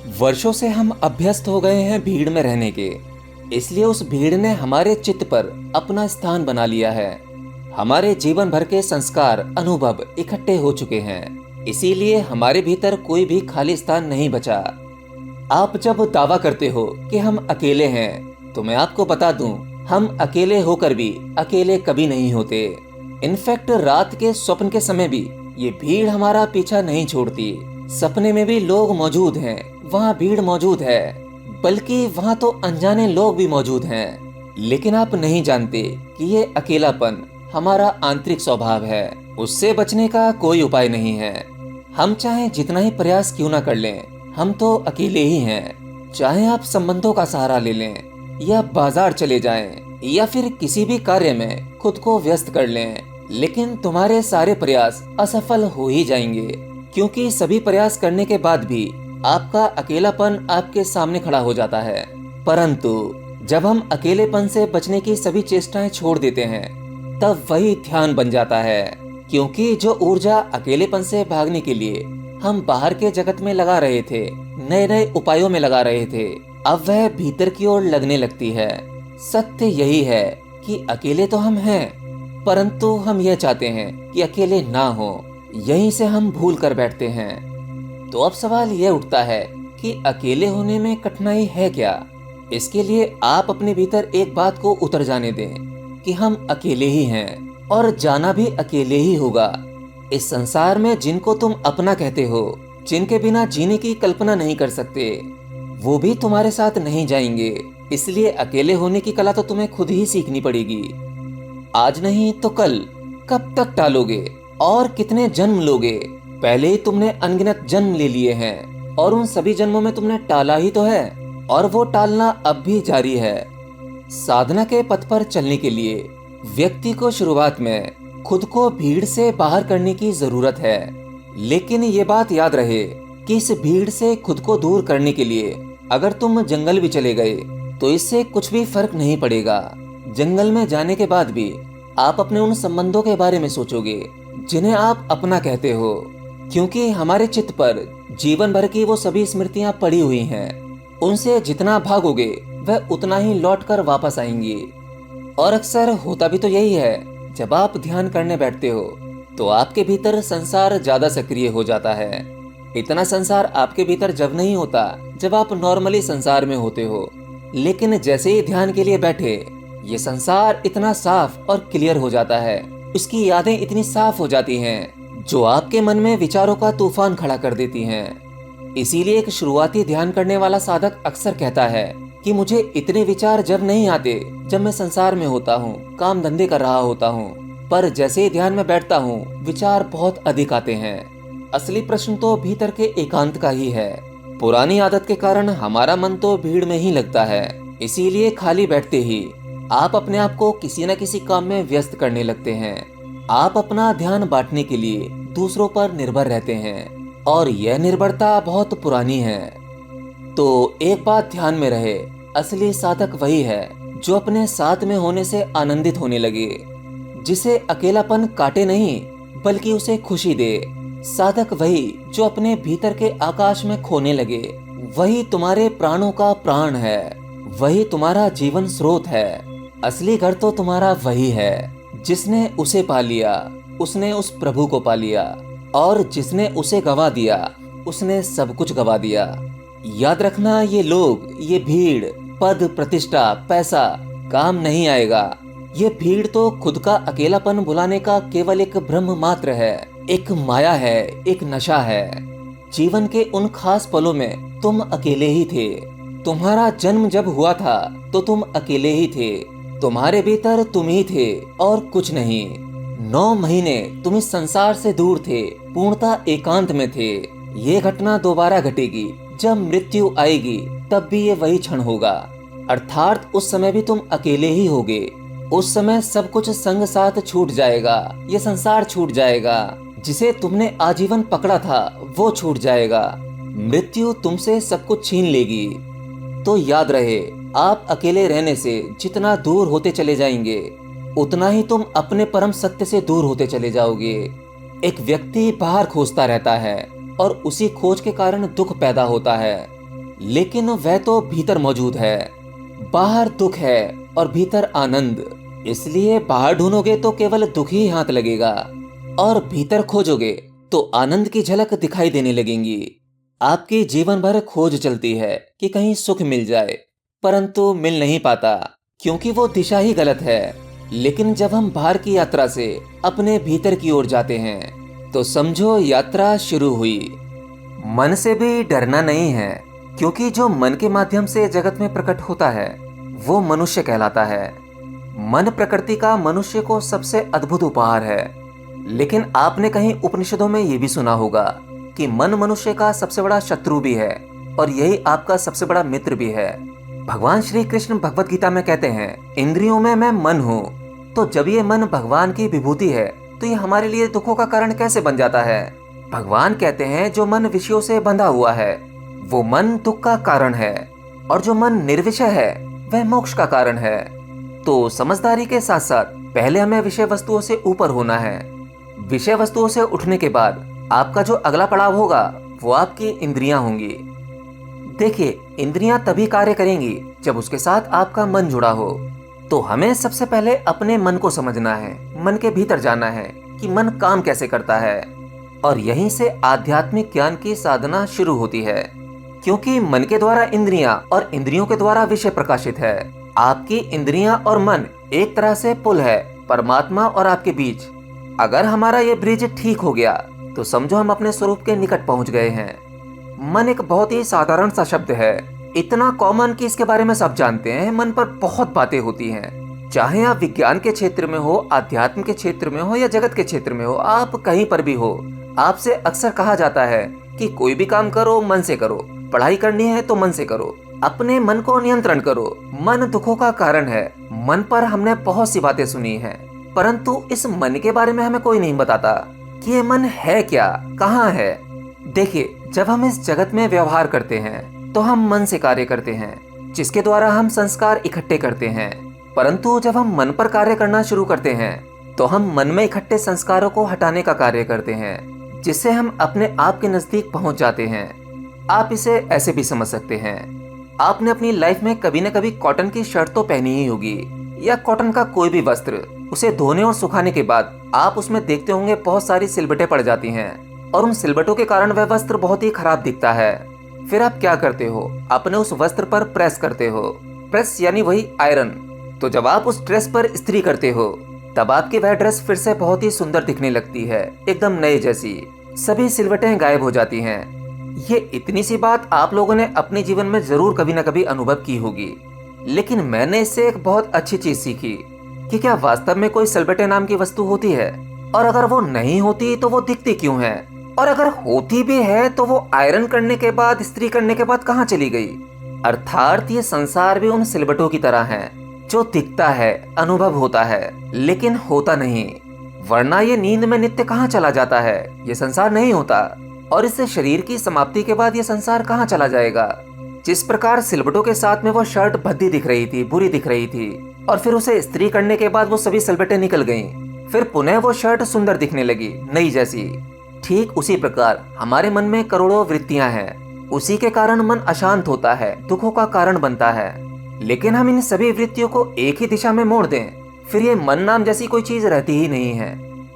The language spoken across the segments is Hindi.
वर्षों से हम अभ्यस्त हो गए हैं भीड़ में रहने के, इसलिए उस भीड़ ने हमारे चित्त पर अपना स्थान बना लिया है। हमारे जीवन भर के संस्कार, अनुभव इकट्ठे हो चुके हैं, इसीलिए हमारे भीतर कोई भी खाली स्थान नहीं बचा। आप जब दावा करते हो कि हम अकेले हैं, तो मैं आपको बता दूं, हम अकेले होकर भी अकेले कभी नहीं होते। इनफैक्ट रात के स्वप्न के समय भी ये भीड़ हमारा पीछा नहीं छोड़ती। सपने में भी लोग मौजूद हैं, वहाँ भीड़ मौजूद है, बल्कि वहाँ तो अनजाने लोग भी मौजूद हैं। लेकिन आप नहीं जानते कि ये अकेलापन हमारा आंतरिक स्वभाव है। उससे बचने का कोई उपाय नहीं है। हम चाहे जितना ही प्रयास क्यों ना कर लें, हम तो अकेले ही हैं। चाहे आप संबंधों का सहारा ले लें, या बाजार चले जाएं, या फिर किसी भी कार्य में खुद को व्यस्त कर लें, लेकिन तुम्हारे सारे प्रयास असफल हो ही जाएंगे, क्योंकि सभी प्रयास करने के बाद भी आपका अकेलापन आपके सामने खड़ा हो जाता है। परंतु जब हम अकेलेपन से बचने की सभी चेष्टाएं छोड़ देते हैं, तब वही ध्यान बन जाता है। क्योंकि जो ऊर्जा अकेलेपन से भागने के लिए हम बाहर के जगत में लगा रहे थे, नए नए उपायों में लगा रहे थे, अब वह भीतर की ओर लगने लगती है। सत्य यही है कि अकेले तो हम हैं, परंतु हम यह चाहते हैं कि अकेले ना हो। यहीं से हम भूल कर बैठते हैं। तो अब सवाल यह उठता है कि अकेले होने में कठिनाई है क्या? इसके लिए आप अपने भीतर एक बात को उतर जाने दें कि हम अकेले ही हैं, और जाना भी अकेले ही होगा। इस संसार में जिनको तुम अपना कहते हो, जिनके बिना जीने की कल्पना नहीं कर सकते, वो भी तुम्हारे साथ नहीं जाएंगे। इसलिए अकेले होने की कला तो तुम्हें खुद ही सीखनी पड़ेगी। आज नहीं तो कल, कब तक टालोगे और कितने जन्म लोगे? पहले ही तुमने अनगिनत जन्म ले लिए हैं, और उन सभी जन्मों में तुमने टाला ही तो है, और वो टालना अब भी जारी है। साधना के पथ पर चलने के लिए व्यक्ति को शुरुआत में खुद को भीड़ से बाहर करने की जरूरत है। लेकिन ये बात याद रहे कि इस भीड़ से खुद को दूर करने के लिए अगर तुम जंगल भी चले गए, तो इससे कुछ भी फर्क नहीं पड़ेगा। जंगल में जाने के बाद भी आप अपने उन संबंधों के बारे में सोचोगे जिन्हें आप अपना कहते हो, क्योंकि हमारे चित्त पर जीवन भर की वो सभी स्मृतियां पड़ी हुई हैं। उनसे जितना भागोगे वह उतना ही लौटकर वापस आएंगी। और अक्सर होता भी तो यही है, जब आप ध्यान करने बैठते हो तो आपके भीतर संसार ज्यादा सक्रिय हो जाता है। इतना संसार आपके भीतर जब नहीं होता जब आप नॉर्मली संसार में होते हो, लेकिन जैसे ही ध्यान के लिए बैठे, ये संसार इतना साफ और क्लियर हो जाता है, उसकी यादें इतनी साफ हो जाती हैं, जो आपके मन में विचारों का तूफान खड़ा कर देती हैं। इसीलिए एक शुरुआती ध्यान करने वाला साधक अक्सर कहता है कि मुझे इतने विचार जब नहीं आते जब मैं संसार में होता हूँ, काम धंधे कर रहा होता हूँ, पर जैसे ही ध्यान में बैठता हूँ विचार बहुत अधिक आते हैं। असली प्रश्न तो भीतर के एकांत का ही है। पुरानी आदत के कारण हमारा मन तो भीड़ में ही लगता है, इसीलिए खाली बैठते ही आप अपने आप को किसी न किसी काम में व्यस्त करने लगते हैं। आप अपना ध्यान बांटने के लिए दूसरों पर निर्भर रहते हैं, और यह निर्भरता बहुत पुरानी है। तो एक बात ध्यान में रहे, असली साधक वही है जो अपने साथ में होने से आनंदित होने लगे, जिसे अकेलापन काटे नहीं बल्कि उसे खुशी दे। साधक वही जो अपने भीतर के आकाश में खोने लगे। वही तुम्हारे प्राणों का प्राण है, वही तुम्हारा जीवन स्रोत है। असली घर तो तुम्हारा वही है जिसने उसे पा लिया, उसने उस प्रभु को पा लिया, और जिसने उसे गवा दिया उसने सब कुछ गवा दिया। याद रखना, ये लोग, ये भीड़, पद, प्रतिष्ठा, पैसा काम नहीं आएगा। ये भीड़ तो खुद का अकेलापन भुलाने का केवल एक भ्रम मात्र है, एक माया है, एक नशा है। जीवन के उन खास पलों में तुम अकेले ही थे। तुम्हारा जन्म जब हुआ था तो तुम अकेले ही थे। तुम्हारे भीतर तुम ही थे और कुछ नहीं। 9 महीने तुम इस संसार से दूर थे, पूर्णतः एकांत में थे। ये घटना दोबारा घटेगी, जब मृत्यु आएगी तब भी ये वही क्षण होगा, अर्थात उस समय भी तुम अकेले ही होगे। उस समय सब कुछ संग साथ छूट जाएगा, ये संसार छूट जाएगा, जिसे तुमने आजीवन पकड़ा था वो छूट जाएगा। मृत्यु तुमसे सब कुछ छीन लेगी। तो याद रहे, आप अकेले रहने से जितना दूर होते चले जाएंगे, उतना ही तुम अपने परम सत्य से दूर होते चले जाओगे। एक व्यक्ति बाहर खोजता रहता है और उसी खोज के कारण दुख पैदा होता है। लेकिन वह तो भीतर मौजूद है। बाहर दुख है और भीतर आनंद। इसलिए बाहर ढूंढोगे तो केवल दुख ही हाथ लगेगा, और भीतर खोजोगे तो आनंद की झलक दिखाई देने लगेंगी। आपकी जीवन भर खोज चलती है कि कहीं सुख मिल जाए, परंतु मिल नहीं पाता, क्योंकि वो दिशा ही गलत है। लेकिन जब हम बाहर की यात्रा से अपने भीतर की ओर जाते हैं तो समझो यात्रा शुरू हुई। मन से भी डरना नहीं है, क्योंकि जो मन के माध्यम से जगत में प्रकट होता है वो मनुष्य कहलाता है। मन प्रकृति का मनुष्य को सबसे अद्भुत उपहार है। लेकिन आपने कहीं उपनिषदों में ये भी सुना होगा कि मन मनुष्य का सबसे बड़ा शत्रु भी है और यही आपका सबसे बड़ा मित्र भी है। भगवान श्री कृष्ण भगवत गीता में कहते हैं, इंद्रियों में मैं मन हूँ। तो जब ये मन भगवान की विभूति है तो ये हमारे लिए दुखों का कारण कैसे बन जाता है? भगवान कहते हैं, जो मन विषयों से बंधा हुआ है वो मन दुख का कारण है, और जो मन निर्विषय है वह मोक्ष का कारण है। तो समझदारी के साथ साथ पहले हमें विषय वस्तुओं से ऊपर होना है। विषय वस्तुओं से उठने के बाद आपका जो अगला पड़ाव होगा वो आपकी इंद्रियां होंगी। देखिए, इंद्रियां तभी कार्य करेंगी जब उसके साथ आपका मन जुड़ा हो। तो हमें सबसे पहले अपने मन को समझना है, मन के भीतर जाना है कि मन काम कैसे करता है, और यहीं से आध्यात्मिक ज्ञान की साधना शुरू होती है। क्योंकि मन के द्वारा इंद्रियां और इंद्रियों के द्वारा विषय प्रकाशित है। आपकी इंद्रियां और मन एक तरह से पुल है परमात्मा और आपके बीच। अगर हमारा ये ब्रिज ठीक हो गया तो समझो हम अपने स्वरूप के निकट पहुंच गए हैं। मन एक बहुत ही साधारण सा शब्द है, इतना कॉमन कि इसके बारे में सब जानते हैं। मन पर बहुत बातें होती हैं, चाहे आप विज्ञान के क्षेत्र में हो, अध्यात्म के क्षेत्र में हो या जगत के क्षेत्र में हो, आप कहीं पर भी हो। आपसे अक्सर कहा जाता है कि कोई भी काम करो मन से करो, पढ़ाई करनी है तो मन से करो, अपने मन को नियंत्रण करो। मन दुखों का कारण है। मन पर हमने बहुत सी बातें सुनी हैं, परंतु इस मन के बारे में हमें कोई नहीं बताता कि ये मन है क्या, कहाँ है। देखिए, जब हम इस जगत में व्यवहार करते हैं तो हम मन से कार्य करते हैं, जिसके द्वारा हम संस्कार इकट्ठे करते हैं। परंतु जब हम मन पर कार्य करना शुरू करते हैं तो हम मन में इकट्ठे संस्कारों को हटाने का कार्य करते हैं, जिससे हम अपने आप के नजदीक पहुंच जाते हैं। आप इसे ऐसे भी समझ सकते हैं, आपने अपनी लाइफ में कभी न कभी कॉटन की शर्ट तो पहनी ही होगी, या कॉटन का कोई भी वस्त्र। उसे धोने और सुखाने के बाद आप उसमें देखते होंगे बहुत सारी सिलबटें पड़ जाती हैं, और उन सिलबटों के कारण वह वस्त्र बहुत ही खराब दिखता है। फिर आप क्या करते हो? अपने उस वस्त्र पर प्रेस करते हो। प्रेस यानी वही आयरन। तो जब आप उस ड्रेस पर इस्त्री करते हो तब आपकी वह ड्रेस फिर से बहुत ही सुंदर दिखने लगती है, एकदम नए जैसी। सभी सिलवटें गायब हो जाती हैं। ये इतनी सी बात आप लोगों ने अपने जीवन में जरूर कभी न कभी अनुभव की होगी। लेकिन मैंने इससे एक बहुत अच्छी चीज सीखी कि क्या वास्तव में कोई सिलबटे नाम की वस्तु होती है, और अगर वो नहीं होती तो वो दिखती क्यों है, और अगर होती भी है तो वो आयरन करने के बाद, इस्त्री करने के बाद कहाँ चली गई। अर्थात ये संसार भी उन सिलबटों की तरह है, जो दिखता है, अनुभव होता है, लेकिन होता नहीं। वरना ये नींद में नित्य कहाँ चला जाता है, ये संसार नहीं होता। और इससे शरीर की समाप्ति के बाद ये संसार कहाँ चला जाएगा। जिस प्रकार सिलबटों के साथ में वो शर्ट भद्दी दिख रही थी, बुरी दिख रही थी, और फिर उसे इस्त्री करने के बाद वो सभी सिलबटें निकल गईं, फिर पुनः वो शर्ट सुंदर दिखने लगी, नई जैसी। ठीक उसी प्रकार हमारे मन में करोड़ों वृत्तियां हैं, उसी के कारण मन अशांत होता है, दुखों का कारण बनता है। लेकिन हम इन सभी वृत्तियों को एक ही दिशा में मोड़ दें, फिर ये मन नाम जैसी कोई चीज रहती ही नहीं है।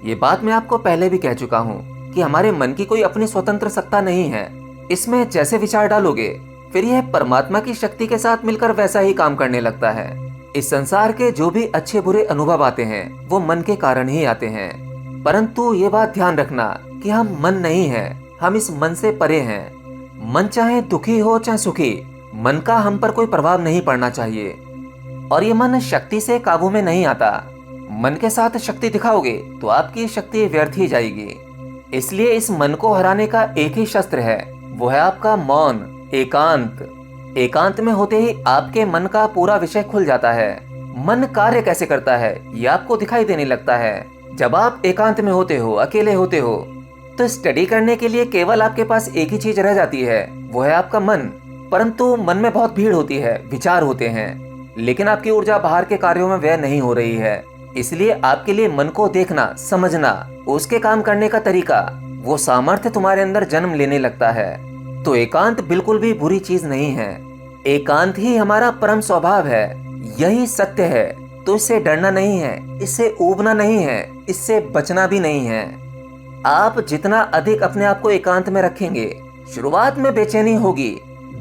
ये बात मैं आपको पहले भी कह चुका हूँ कि हमारे मन की कोई अपनी स्वतंत्र सत्ता नहीं है। इसमें जैसे विचार डालोगे फिर यह परमात्मा की शक्ति के साथ मिलकर वैसा ही काम करने लगता है। इस संसार के जो भी अच्छे बुरे अनुभव आते हैं वो मन के कारण ही आते हैं। परंतु ये बात ध्यान रखना कि हम मन नहीं हैं, हम इस मन से परे हैं। मन चाहे दुखी हो चाहे सुखी, मन का हम पर कोई प्रभाव नहीं पड़ना चाहिए। और ये मन शक्ति से काबू में नहीं आता। मन के साथ शक्ति दिखाओगे तो आपकी शक्ति व्यर्थ ही जाएगी। इसलिए इस मन को हराने का एक ही शस्त्र है, वो है आपका मौन, एकांत। एकांत में होते ही आपके मन का पूरा विषय खुल जाता है। मन कार्य कैसे करता है ये आपको दिखाई देने लगता है। जब आप एकांत में होते हो, अकेले होते हो, तो स्टडी करने के लिए केवल आपके पास एक ही चीज रह जाती है, वो है आपका मन। परंतु मन में बहुत भीड़ होती है, विचार होते हैं, लेकिन आपकी ऊर्जा बाहर के कार्यों में व्यय नहीं हो रही है। इसलिए आपके लिए मन को देखना, समझना, उसके काम करने का तरीका, वो सामर्थ्य तुम्हारे अंदर जन्म लेने लगता है। तो एकांत बिल्कुल भी बुरी चीज नहीं है। एकांत ही हमारा परम स्वभाव है, यही सत्य है। तो इससे डरना नहीं है, इससे ऊबना नहीं है, इससे बचना भी नहीं है। आप जितना अधिक अपने आप को एकांत में रखेंगे, शुरुआत में बेचैनी होगी,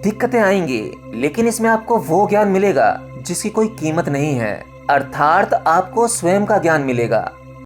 दिक्कतें आएंगी, लेकिन इसमें आपको वो ज्ञान मिलेगा जिसकी कोई कीमत नहीं है। अर्थात आपको स्वयं का ज्ञान मिलेगा।